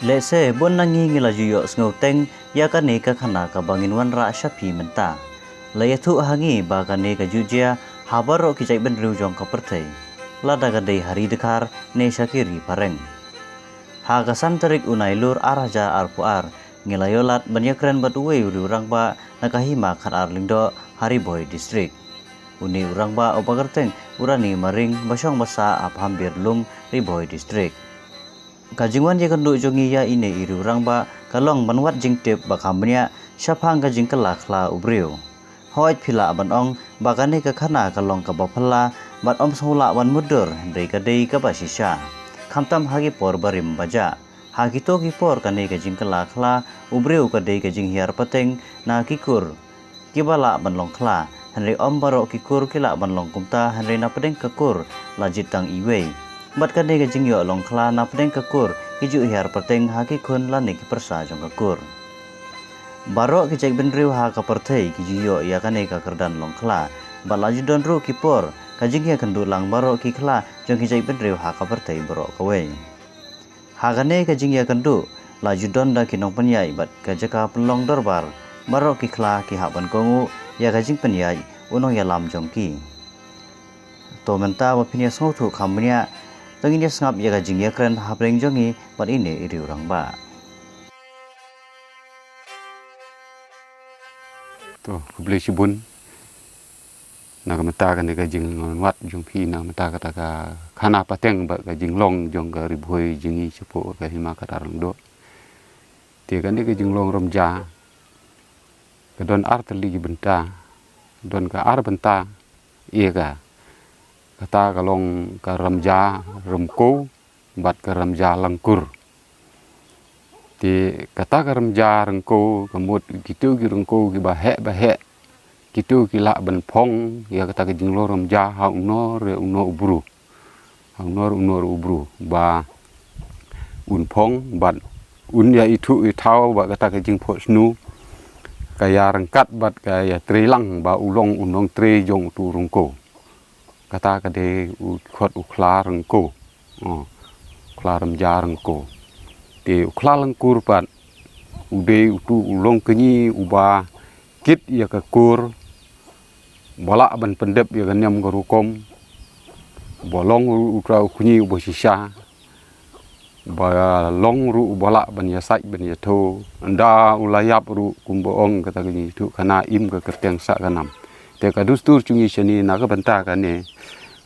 Lese bon nangi ngila juyo sngau teng ya kane ka khana ka bangin wan ra shapi menta. Laya thu hangi ba kane ka jujia habaro ki jai ben riu jong ka perthei. Lada ka dei hari dekar ne shakiri pareng. Ha ka santarik unai lur araja arpu ar ngilayolat banyakren bat uwe uri urang ba nakahima khat ar lingdo hari boy district. Uni urang ba opagerteng urani maring basong basa ap hampir lung riboy district. Kajingwan ye kan jongi ya ine iri urang ba kalong banwat jing tip ba kambnya syapang kajing kelak la ubriu. Hoit pila ban ong bakane ka khana kalong ka baphala bat om sola wan mudur dei ka dei ka basisha. Khamtam hagi por barim baja. Hagi to ki por kane kajing kelak la ubriu ka dei kajing hiar pateng na kikur. Kibala ban long kla henry om baro kikur kila ban long kumta henry na pedeng kakur lajit tang iwei. Bat kane ka jingyo long kla na pedeng kakur kiju hiar pateng haki kun lani ki persa jong kakur. Baro ki cek benriu ha ka perthei kiju yo ya kane ka kerdan long kla. Bat laju don ru ki por ka jingya kendu lang baro ki kla jong ki cek benriu ha ka perthei baro kawe. Ha kane ka jingya kendu laju don da kinong penyai bat ka jaka pelong dorbar baro ki kla ki haban kongu ya ka jing penyai unong ya lam jong ki. To menta wa pinya sngau thu khamnya Tanginya sengap ya gajing ya keren hapreng jongi bat ini iri urang ba. To kubli sibun naga mata kan gajing wat jong pi na mata kata ka khana pateng ba gajing long jong ga riboi jingi cepo ka hima kata rang do. Ti kan gajing long romja ka don ar teli benta don ka ar benta iya ka kata kalong ka ramja remko bat ka ramja langkur ti kata ka ramja rengko kemut gitu ki rengko ki bahe gitu ki lak ben phong ya kata ka jinglo ramja ha uno re uno ubru ha uno ubru ba un phong bat un ya itu itau ba kata ka jing pho snu kaya rengkat bat kaya trilang ba ulong unong tre jong tu rengko kata kade khot ukla rengko ukla ramja rengko te ukla langkur pat ude utu ulong kenyi uba kit ya kakur bola ban pendep ya ganyam garukom bolong ukra kunyi ubo sisa ba long ru bola ban ya sai ban ya tho anda ulayap ru kumboong kata kenyi tu kana im ka kerteng sa kanam te ka dustur cungi seni naga benta kane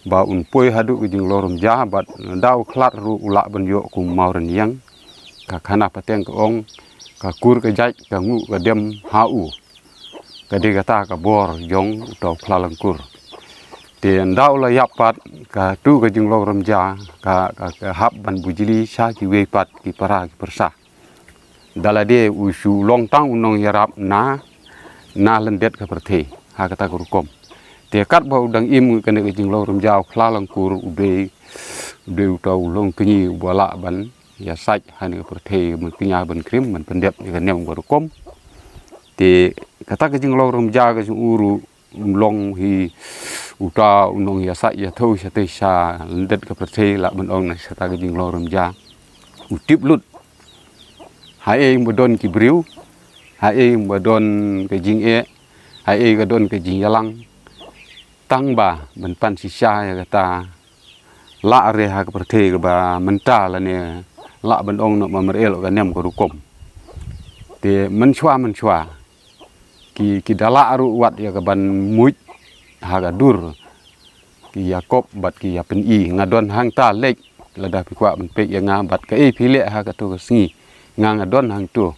ba un poi hadu jing lorom ja bat dau klat ru ula ban yo kum mauren yang ka khana pateng ka ong ka kur ka jai ka ngu ka dem hau ka de kata ka bor jong to klalangkur te dau la yapat ka tu ka jing lorom ja ka hab ban bujili sha ki we pat ki para ki persa dalade usu long tang unong yarap na lendet ka perthe ha kata gurukom te kat ba udang im kene ke jing lorom jaw klalangkur ude utaw long kenyi bola ban ya sai han ke perthe mun pinya ban krim man pendep ke nem gurukom te kata ke jing lorom jaw ke uru long hi uta unong ya sai ya tho sa te sa lendet ke perthe la ban ong na kata ke jing lorom ja utip lut hae bodon ki briu hae bodon ke jing hai ka don ke jing yalang tang ba ben pan sisa ya kata la re ha ka perthe ba menta la ne la ben ong no mamerel ka nem ko rukom te men chwa ki dala ru wat ya ka ban muj ha ka dur ki yakob bat ki ya pen i ngadon hang ta lek la da pi kwa ben pe ya nga bat ka pile ha ka to ka sngi nga ngadon hang tu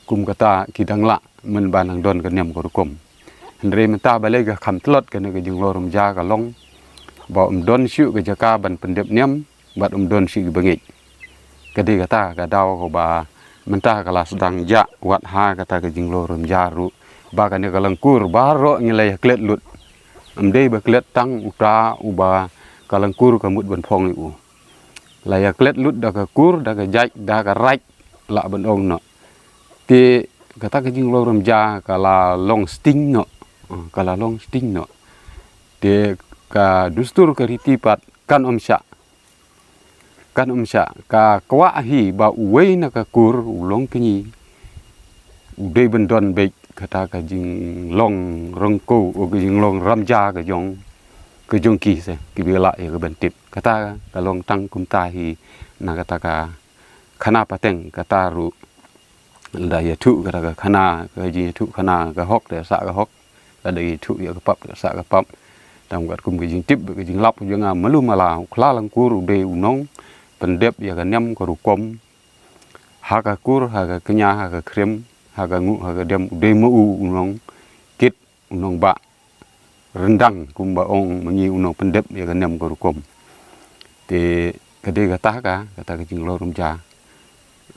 kum kata ki dangla men banang don ka nem ko rukom Andre menta balai ka kham tlot ka ne ka jing lorom ja ka long ba don shu ka jaka ban pendep nem bat don si bangit ka de kata ka daw ko ba menta kala sedang ja wat ha kata ka jing lorom ja ru ba ka ne ka langkur baro ngilai klet lut amde ba klet tang uta uba ka langkur ka mut ban phong u la ya klet lut da ka kur da ka jai da ka rai la ban ong no te kata ka jing lorom ja kala long sting no kala long sting no te ka dustur ka ritipat kan omsya kan sya ka kwa hi ba uwe na ka kur ulong kinyi ude bendon baik kata ka jing long rongko o jing long ramja ka jong ki se ki bela ya ka bentip kata ka long tang kum ta hi na kata ka khana pateng kata ru da ya thu kata ka khana ka jing thu khana ka hok de sa ka hok ada thu ya ka pap sa ka pap tam kat kum ka jing tip ka jing lap jong malu mala khla lang kur ude unong pendep ya ka nyam ka rukom haga kur haga kenya haga krem haga ngu haga dem ude mu unong kit unong ba rendang kumba ong mengi unong pendep ya ka nyam ka rukom te kade kata ka jing lo rumja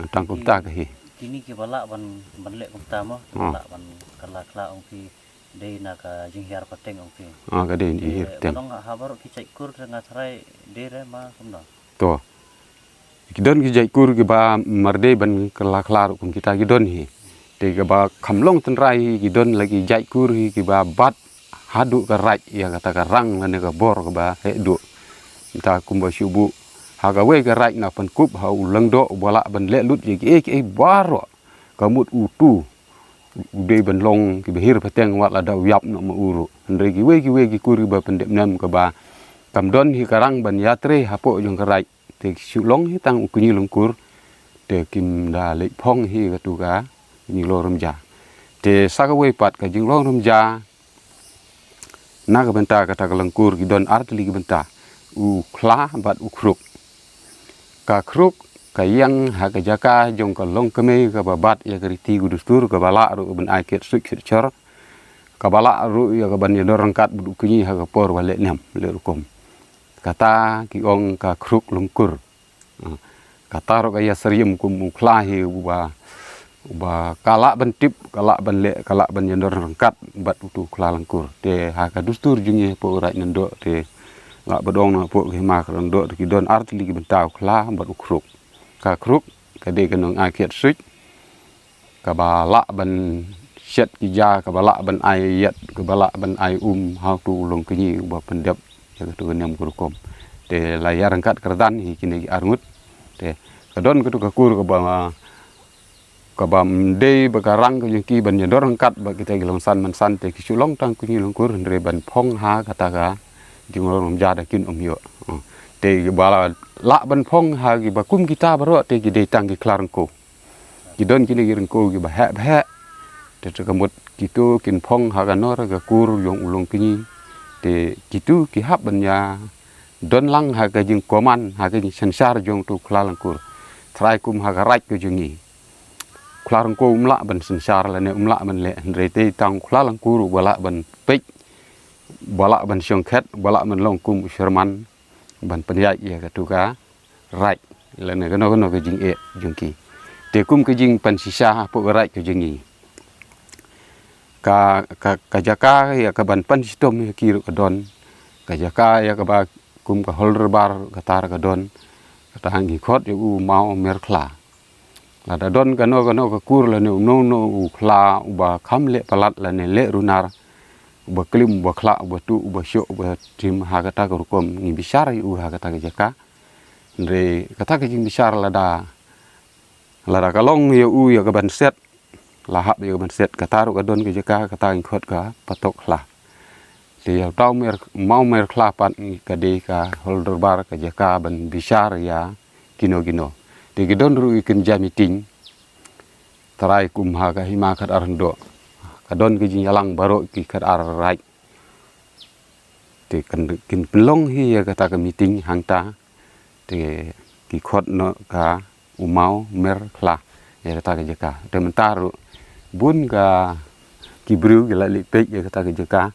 tang kum ta ka hi kini ki bala ban lek kum ta mo bala ban kala kala ong pi de na ka jing hiar pateng ong pi ka de ni hir tem nong habar ki cai kur nga thrai de re ma kumno to kidon ki jai kur ki ba marde ban kala kala kum kita kidon hi te ka ba khamlong ten rai kidon lagi jai kur hi ki ba bat hadu ka rai ya kata ka rang ne ka bor ka ba he du ta kum ba shubu haga we ka rai na pan kup ha ulang do bala ban le lut ye ki baro kamut utu ude ban long ki behir pateng wat la da yap no ma uru ndre ki we ki kur ba pendem nam ka ba kam don hi karang ban yatre hapo jong ka rai te sulong hi tang kunyi longkur te kim da le phong hi ka tu ka ni lo ramja te sakawe pat ka jing lo ramja na ka benta ka ta longkur ki don artli ki benta u khla bat u kruk ka kruk ka yang ha ka jaka jong ka long keme ka babat ya ka riti gudustur ka bala ru ben aiket suk chor ka bala ru ya ka ban ya dorangkat bu kunyi ha ka por wale nem le rukom kata ki ong ka kruk lungkur kata ro kaya seriem kum ukhlahi uba kala bentip kala ban le kala ban yandor rangkat bat utu kla lungkur te ha ka dustur jungi po rai nendo te la badong na po ki mak rondo ki don artli ki bentau kla bat ukruk ka kruk ka de kanong akiat suit ka bala ban set ki ja ka bala ban ayat ka bala ban ay how tu long kinyi uba pendep ya tu nem kurukom te layar angkat kerdan hi kini arngut te kadon kutu kakur ka ba mde bakarang ka ki ban yador angkat ba kita gilong san man san te kisulong tang kunyi longkur ndre ban phong ha kata ka jingolong jada kin yo te bala la ban phong ha gi ba kum kita baro te gi de tang gi klarangko kidon kini girengko gi ba he te kamut kitu kin phong ha ga nor ga kur yong ulong kinyi te kitu ki hab banya don lang ha ga jing koman ha ga sansar jong tu klalangkur trai kum ha ga rai ku jungi klarangko umla ban sansar la ne umla ban le rete tang klalangkur bala ban pek bala ban syongkhet bala ban long kum sherman ban penyai ya ka tu ka rai la ne ga no ga jing e jungki te kum ke jing pan sisa po rai ku jungi ka jaka ya ka ban pan sistem ya kiru ka don ka jaka ya ka ba kum ka holder bar ka tar ka don ka hangi khot yu mau merkla la da don ka no ka kur la no u khla u ba khamle palat la ne le runar u ba klim ba khla u ba tu u ba syo u ba tim ha ka ta ka rukom ni bisar yu ha ka ta ka jaka ndre ka ta ka jing bisar la da ka long yu ya ka ban set lahap ya ban set kataru ka don ke jaka kata khot ka patok lah te ya tau mau mer khlapan ka de ka holder bar ka jaka ban bisar ya kino te gidon ru ikin jamiting tarai kum ha ka hima khat arndo ka don ke jing yalang baro ki khat ar rai te kan kin pelong hi ya kata ka meeting hangta te ki khot no ka umau mer khla ya kata ka jaka te mentaru bun ka kibru gila lipek ya kata jeka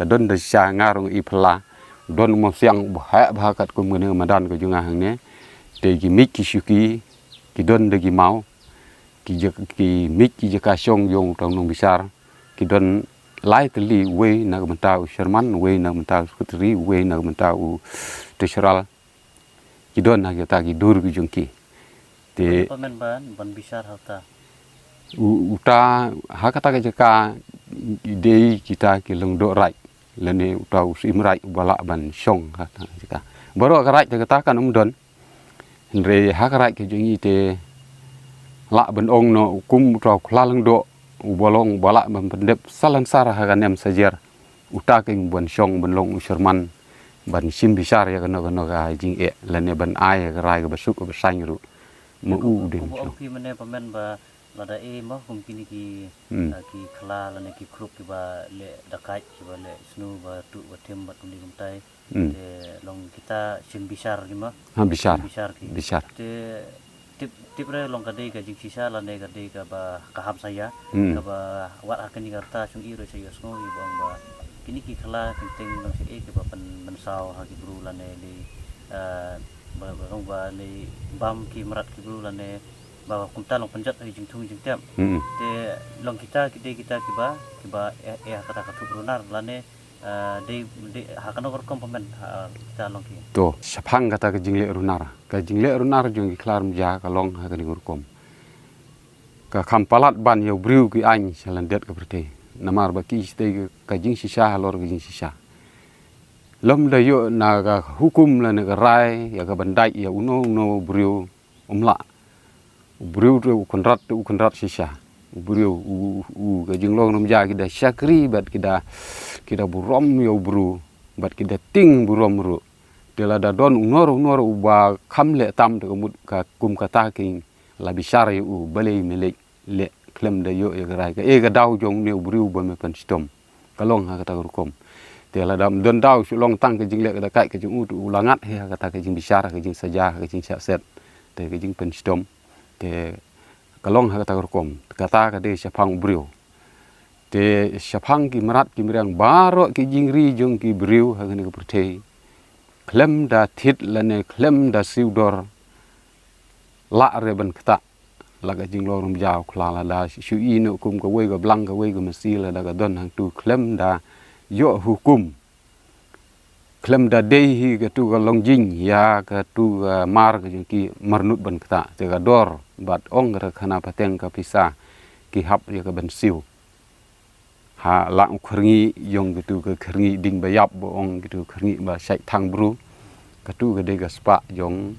ka don da sha ngarung ipla don mo siang bah kat kum ngene madan ko junga hangne te gi mik ki syuki ki don de gi mau ki mik ki jeka syong yong tong nong bisar ki don lai teli we na mentau sherman we na mentau skutri we na mentau tisral ki don na kata gi dur gi jungki te pamen ban bisar hata uta hakata ka jaka ide kita ki lengdo rai lene uta usim rai bala ban syong kata jaka baru ka rai kata kan don re hakarai ke jungi te la ben ong no kum tro klalang do ubolong bala ben pendep salan sara haganem sajer utaking bon shong ben long usherman ban sim bisar ya kano ga jing e lane ban ai ga rai ga basuk ga sang ru mu u den Kubu ki mene pamen ba lada mo mungkin ki ki khala lane ki krup ki ba le dakai ki ba le snu ba tu ba tem ba tuli kumtai te long kita sim bisar ki ma ha bisar ki bisar te tip re long kadai ka jing sisa lane kadai ka ba kahap saya ka ba wat akan ni karta sung iro saya snu i bang ba kini ki khala penting long si ke ba pen sau ha ki bru lane di bang ba le bam ki merat ki bru lane ba kumta long penjat ai jing thung jing tem te long kita ki ba kata katu brunar lane de hakano kor kompomen kita long ki to sapang kata ke jingle runar jong ki klar mja ka long ha ni ngurkom ka kampalat ban yo briu ki an salan det ka prete namar ba ki ste ka jing sisa lor ki jing sisa lom da yo na ga hukum la na ga rai ya ga bandai ya uno briu umla briu tu konrat sisa briu u ga jing long mja ki da syakri bat kita burom yo bru bat kita ting burom ru tela da don unor uba kamle tam de mut ka kum kata king la bisar yu balei melek le klem da yo e gra ga daw jong ne bru ba me pan stom kalong ha kata rukom tela dam don daw su long tang ke jing le da kai ke jing u langat he kata ke jing bisar ke jing saja ke jing set te ke jing pan stom te kalong ha kata rukom kata ka de sapang bru te sapang ki merat ki merang baro ki jingri jong ki briu ha ke pertei klem da tit lane klem da siudor la reben kta laga jing lorum jaw klala da shu ino kum ka we ga blang ka we ga masila da ga don hang tu klem da yo hukum klem da dei ga tu ga longjing ya ka tu ga mar ga jing ki marnut ban kta te ga dor bat ong ra khana pateng ka pisa ki hap ya ka ban siu ha lang khringi yong gitu ke khringi ding bayap boong gitu khringi ba sai thang bru katu gede ga spa jong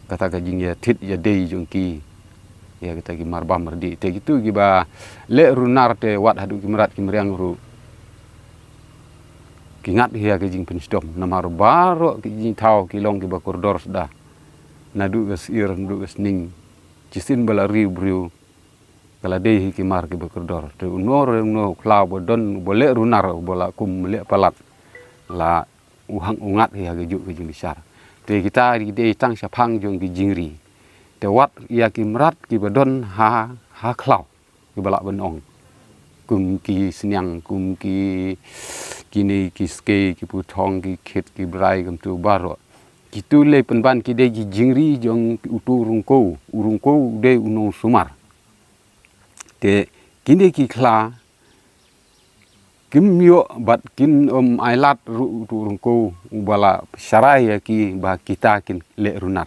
kata ga jing ya tit ya dei jong ki ya kita gi marba mardi te gitu gi ba le runar te wat hadu ki merat ki meriang ru ki ngat ya ga jing pensdom namar baro ki jing thau ki long ki ba koridor da nadu ga sir ndu ga sning cisin bala riu bru kala dei ki mar ki bekordor te unor no klau bodon boleh runar bola kum le palat la uhang ungat ya geju ke jing besar te kita di dei tang sapang jong ki jingri te wat ya ki merat ki bodon ha klau ki bala benong kum ki senyang kum ki kini ki ske ki putong ki khet ki brai kum tu baro kitu le penban ki dei ki jingri jong utu urungko de uno sumar te kini ki kla kim yo bat kin ailat ru turungko ubala sarai ya ki ba kita kin le runar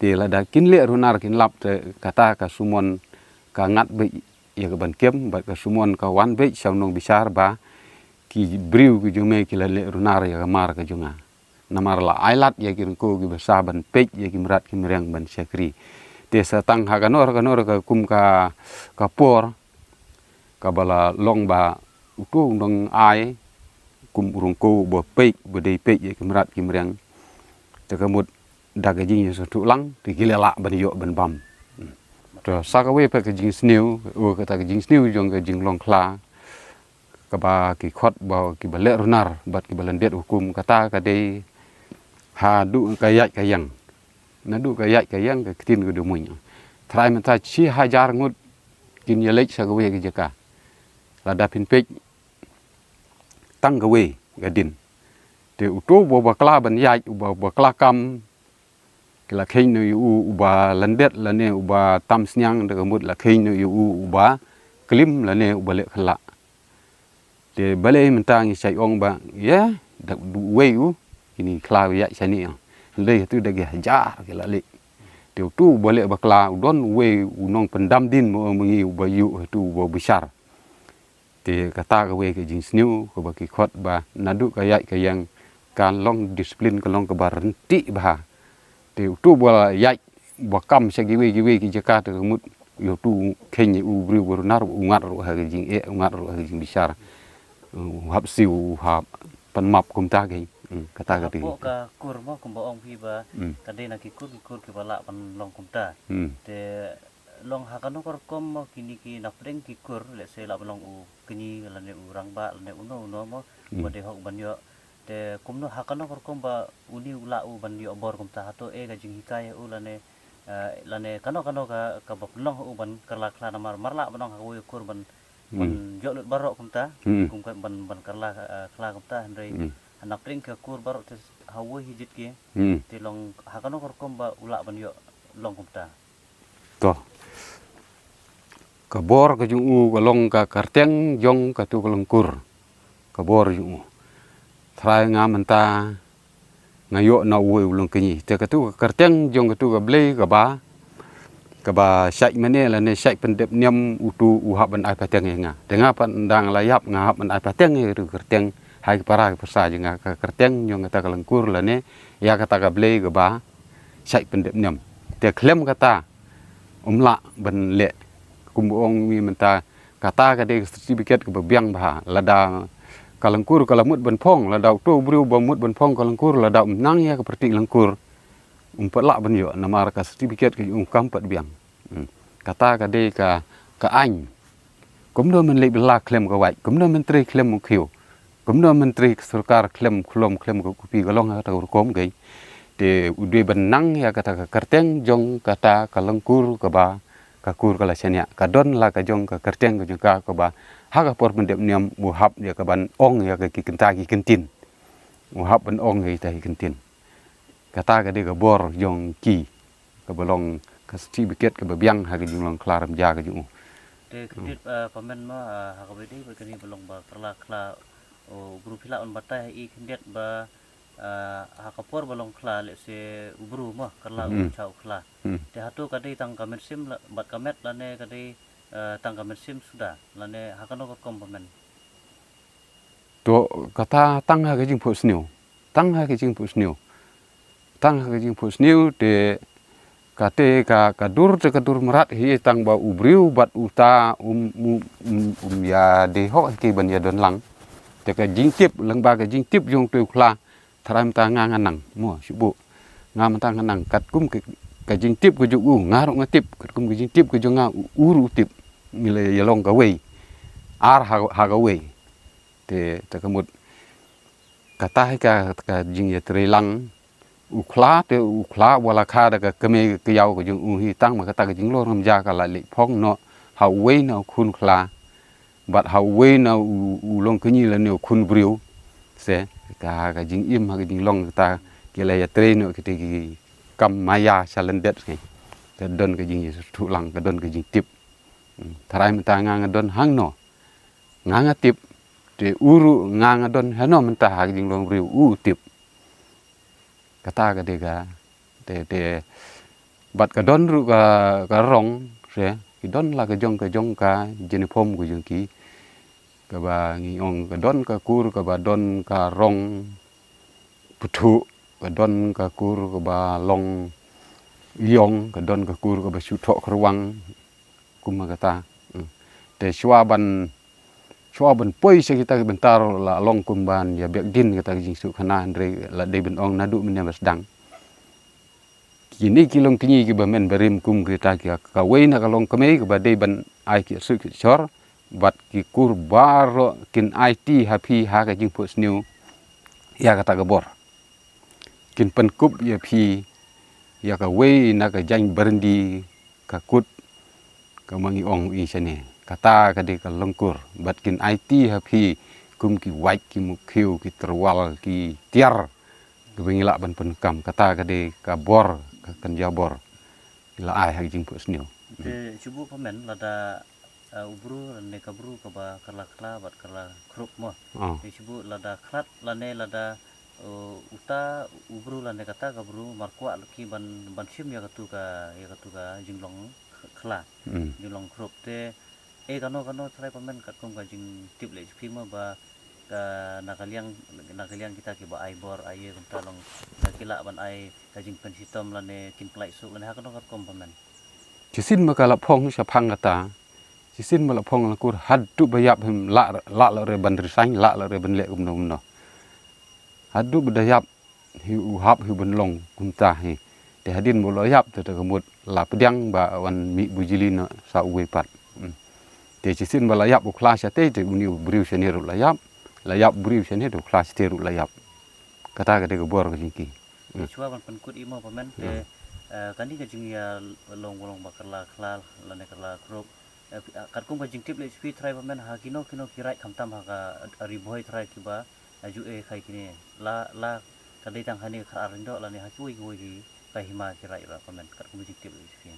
te lada kin le runar kin lap te kata ka sumon ka ngat be ya ka ban kem bat ka sumon ka wan be saunong bisar ba ki briu ki jume ki le runar ya ka mar ka junga namar la ailat ya ki ko ki besaban pe ya ki merat ki mereng ban syakri desa tang haganor ka kum ka por ka bala long ba utu ndong ai kum urungko bo pe bo dei pe ye kemrat kimreng te kamut daga jing so tulang ti gilela ban yo ban bam to sakawe pe ka jing sniu o ka ta jing sniu jong ka jing long kla ka ba ki khot ba ki bale runar bat ki balandet hukum kata ka dei ha du ka yat ka yang nadu ka yat ka yang ka tin ko dumuny trai man ta chi hajar ngut kin yelek sa ka we ka jaka la da pin pek tang ka we ga din te uto bo bakla ban yat u bakla kam kila khain no u ba landet la ne u ba tam snyang de mut la khain no u ba klim la ne u ba le khala te bale man ta ngi sai ong ba ya da we u ini kla ya sani le tu dagi hajar kila le te tu boleh bakla don we unong pendam din mo mengi bayu tu bo besar te kata ka we ke jing sniu ko baki khot ba nadu ka yai ka yang kan long disiplin ka long ka barenti ba te tu bola yai bakam segiwe ki Jakarta mut yo tu kenya ubri berunar ungar ha jing ungar ha jing bisar hab siu hab penmap kum ta ge kata Apa ka kur mo kung baong pi ba kade na kikur ki bala pan long kumta. Te long hakano kor kom mo kini ki napring kikur le se la long u kini la ne urang ba le uno mo de hok ban yo te kumno hakano kor kom ba uni ula u ban yo bor kumta hato ga jing hikaya u la ne kano ka ba long u ban karla kla na marla ban ha u kur ban yo lut barok kumta kum ka ban karla kla kumta ndrei anak pring ke kur barok te hawo hijit ki te long hakano kor kom ba ula ban yo long kumta to kabor ka jung ka long ka karteng jong ka tu kalengkur kabor jung trai nga menta ngayo na uwe ulung kenyi te ka tu karteng jong ka tu ka blei ka ba syai mane la ne syai pendep nyam utu uhab ban ai pateng nga denga pan dang layap nga hab ban ai pateng ru karteng hai para persa jenga ka karteng jong ka kalengkur la ne ya kata ka blei ka ba syai pendep nyam te klem kata umla ban le kumbuong mi menta kata ka de certificate ke bebiang bah lada kalengkur kalamut ban phong lada tu bru bamut ban phong kalengkur lada nang ya ke perti lengkur umpatla ban yo namar ka certificate ke kampat biang kata ka de ka ain kumdo men le bela klem ka wai kumdo menteri klem mukhiu kumdo menteri sarkar klem klom ko kupi galong ta kom gai te udwe ban nang ya kata ka karteng jong kata kalengkur ka ba kakur kala senya kadon la ka jong ka kerteng ka jong ka ba ha ka por mendep niam muhab ya ka ban ong ya ka ki kenta ki kentin muhab ban ong ya ta ki kentin kata ka de ka bor jong ki ka bolong ka sti biket ka babiang ha ka jong long klaram ja ka jong te kredit pamen ma ha ka bedi ba kini belong ba kla o grup hila on batai i kendet ba hakapor balong kla le se ubru mah karla chau kla te hatu kadi tang kamen sim bat kamet lane kadi tang kamen sim sudah lane hakano ko kompomen to kata tang ha ka jing pho sniu tang ha ka jing pho sniu tang ha ka jing pho sniu te kate ka dur te ka dur merat hi tang ba ubriu bat uta ya de ho ki ban ya don lang te ka jing tip lang ba ka jing tip jong tu kla tharam ta nga nang mo sibu nga mata nang kat kum ka jing tip ku ju ngarok ngatip kat kum ka jing tip ku ju nga uru tip ngile yalong ka wei ar ha ka wei te kamut kata ka jing ya trelang ukla wala kha da ka keme ka yaw ka jung hi tang ma kata ka jing lo ram ja ka la li phong no ha wei na khun khla bat ha wei na long kenyi la ne khun briu se ka jing im ha jing long ta kila ya train no ki kam maya salendet ke ka don ka jing tu lang ka don ka jing tip tharai menta nga don hang no nga tip te uru nga don hano menta ha jing long riu tip kata ka de ka te bat ka don ru ka rong se ki don la ka jong ka jenipom ku jong ki ka ba ngi ong ka don ka kur ka ba don ka rong putu ka don ka kur ka ba long yong ka don ka kur ka ba su thok ruang kuma kata te shwa ban poi se kita bentar la long kumban ya bek din kata jing su khana andre la de ben ong nadu men bas dang kini kilong kini ki ba men berim kum kita ka wei na ka long kame ka ba de ban ai ki su ki chor bat ki kur baro kin IT happy ha ka jing pos new ya kata ka bor kin pen kup ya phi ya ka wei na ka jang berndi ka kut ka mangi ong i sene kata ka de ka lengkur bat kin IT happy kum ki wai ki mukhiu ki terwal ki tiar ka bengila ban pen kam kata ka de ka bor ka kan jabor la ai ha jing pos new te chubu pamen lada ubru ne kabru ka ba kala bat kala krup mo te chubu lada klat lane lada uta ubru lane kata kabru markwa ki ban sim ya katu ka jinglong kla jinglong krup te kano trai pamen kat kum ka jing tip le phi mo ba nakaliang kita ki ba ai bor ai kun talong nakila ban ai kajing pensitom lane kin plai su lane hakon kat kom pamen Cisin makala phong sa phang kata. Cisin mala phong la kur haddu bayap him la re ban risang la re ban le kum no. Haddu bedayap hi uhap hi ban long kum ta hi. Te hadin bolo yap te kemut la pediang ba wan mi bujilina sa uwe pat. Te cisin mala yap u kelas te uni briu seniru la yap briu seniru kelas teru la yap. Kata ke bor ke jingki. chua ban penkut imo pamen te kani kajing ya long bakarla klal lane karla krop kat kum kajing tip le spi try pamen ha kino kirai khamtam ha ka riboy try kiba aju khai kini la kadai tang hani khar arindo lane ha kui ki kahima kirai ra pamen kat kum kajing tip le spi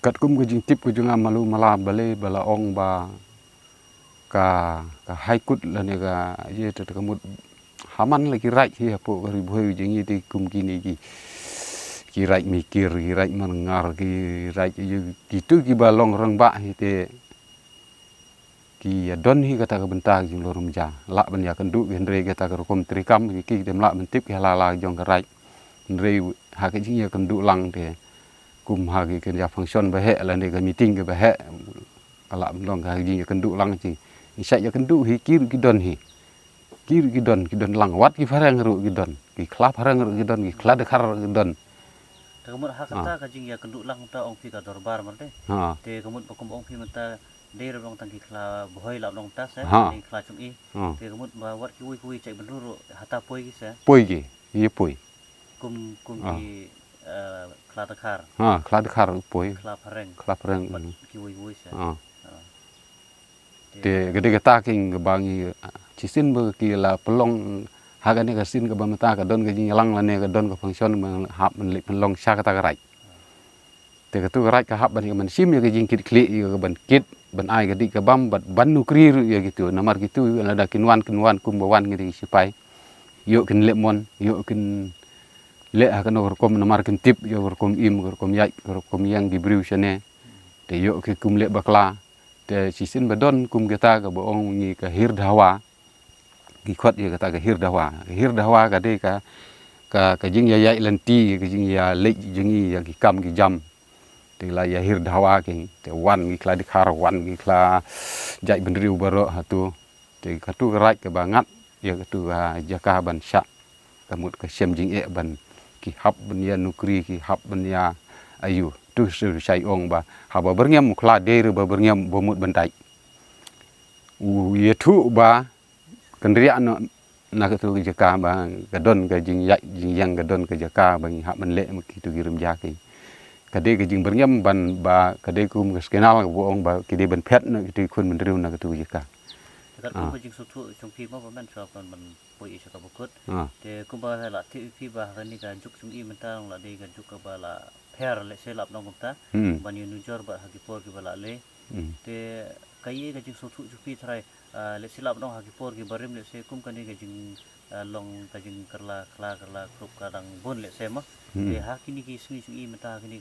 Kat kum ke jing tip ke junga malu mala bale bala ong ba ka haikut lane ka ye te kemut haman lagi rai hi apo riboy jing ti kum kini ki kirai mikir kirai mendengar kirai gitu ki balong reng ba hi te ki don hi kata ke bentar jing lorum ja la ben ya kendu henre kata ke kom trikam ki dem la mentip ki la jong kerai henre ha ke jing ya kendu lang te kum ha ki ken ya function ba he la ne ke meeting ke ba he ala long ka jing ya kendu lang ji isa ya kendu hi ki don ki don lang wat ki farang ru ki don ki klap farang ru ki don ki klad khar ki don Kemudian hakata kajing ya kenduk lang ta ong pi ka dorbar marte. Te kemudian pakum ong pi mata de rong tangki kla bohoi la long tas ni kla chung i. Te kemudian ba wat ki kui cai benuru hata poi ki sa. Poi ki, ye poi. Kum ki kla takar. Kla takar poi. Kla pareng. Ki kui sa. Te gede kata king bangi cisin be ki la pelong hagane ka sin ka bamata ka don ka jing lang lane ka don ka function man hap man lip long sha ka ta rai te ka tu rai ka hap ban ka man sim ya ka jing kit kli ya ka ban kit ban ai ka di ka bam ban nukri ya gitu namar gitu la da kinwan kum bawan ngi sipai yo kin lemon yo kin le ha kan kom namar kin tip yo kom im kom yai kom yang di briu sene te yo ke kum le bakla te sisin badon kum kita ka boong ngi ka hir dawa gikhot ya kata hir dawa ka de ka jing ya yai lenti ka jing ya le jing ya ki kam ki jam te la ya hir dawa ki te wan ki kla di khar wan ki kla jai benriu baro hatu te katu rai ke bangat ya katu jaka ban sya kamut ka sem jing e ban ki hap ban ya nukri ki hap ban ya ayu tu su sai ong ba ha ba berngem kla de ba berngem bomut bandai ye tu ba kendrian na ka tu jaka ba gadon ka jing yang gadon ka jaka bang hak man le kitu girum jaki kade ka jing berngem ban ba kade kum ka skenal bo ong ba kide ban phet na kitu kun man riu na ka tu jaka kat kum jing sutu chung pi ma ban so kan man poi isa ka bukut te kum ba la ti pi ba kan ni ka juk chung i man ta la de ka juk ka ba la pher le se lap nong ta ban yu nujor ba ha ki por ki ba la le te kai ka jing sutu chu pi thrai le silap dong haki por ki barim le se kum kani ka jing long ka jing kerla krup kadang bon le se ma te haki ni ki sni i mata kani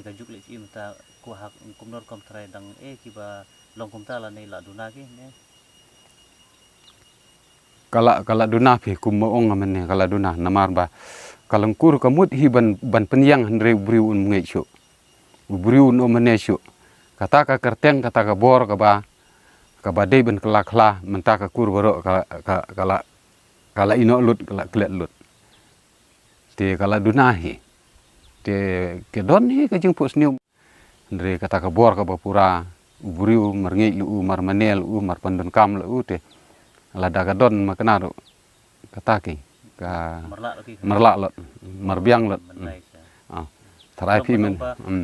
ka juk le i mata ku hak kum nor kom trai dang ki ba long kum ta la nei la duna ki ne kala duna phi kum mo ong amen ne kala duna namar ba kalang kur kamut hi ban penyang andre briu un ngai chu briu no mane chu kata ka kerteng kata ka bor ka ba ka badai ben kala menta ka kur baro kala ino lut kala klet lut te kala dunahi te ke don hi ka jing pus niu andre kata ka bor ka bapura uburiu marngi lu mar manel mar pandon kam lu te la daga don makana kata ki ka marla lot marbiang lot tarai pi men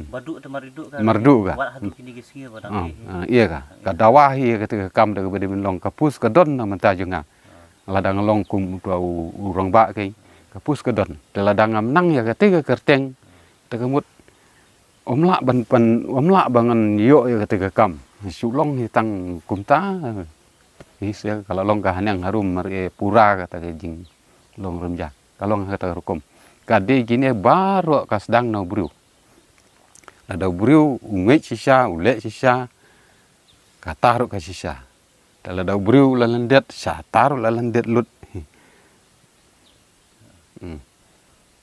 badu te maridu ka mardu ka wat hadu kini gisngi ba dang iya ka dawa hi ka te kam de bede min long kapus ka don na menta junga ladang long kum tu urang ba ke kapus ka don te ladang am nang ya ka te ka kerteng te kemut omla bangan yo ya ka te ka kam su long hi tang kum ta hi se kalau long ka hanang harum mar pura ka ta jing long remja kalong ka ta rukum kade gini baru kasdang na buru ada buru ungai sisa ule sisa kataru ka sisa Tala da briu la landet satar la landet lut.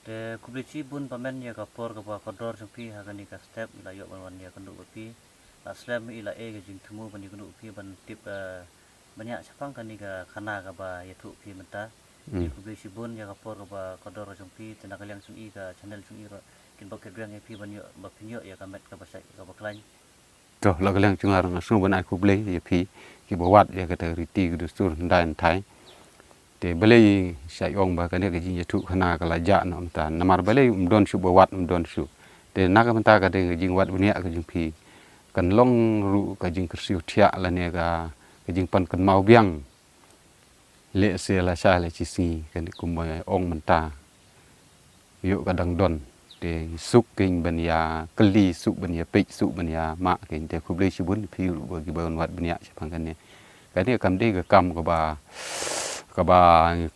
Te kublici bun pamen ya kapor ka kodor jumpi hagani ka step ila yok ban ya kenduk pi la slam ila e jing temu ban kenduk pi ban tip banyak sapang kan ka kana ka ba ya tu pi menta di kublici bun ya kapor ka kodor jumpi tena kaliang sung i ka channel sung i ro kin bok kedrang pi ban yo ba pinyo ya kamet ka basai ka baklan Toh la kaliang cungar ngasung ban ai kublai ya pi ki bawat ya kata riti ku dustur ndan thai. Te balai sai ong ba kan ya jing tu kana ka la ja na mta namar balai don su bawat don su. Te naga menta ka de jing wat bunia ka jing pi kan long ru ka jing kersiu thia la ne ka jing pan kan mau biang le se la sa le chi si kan kumai ong menta yu kadang don te suk king ban ya keli suk ban ya pik suk ban ya ma king te kublai sibun pi ru ba gi ban wat bunia sapang kan ne ka ni kam de ka kam ka ba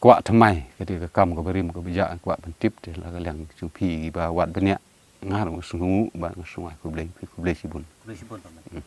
kwa thamai ka de ka kam ka berim ka bija kwa ban tip te la ka lang chung pi gi ba wat bunia ngar sungu ba sungai kublai sibun pamen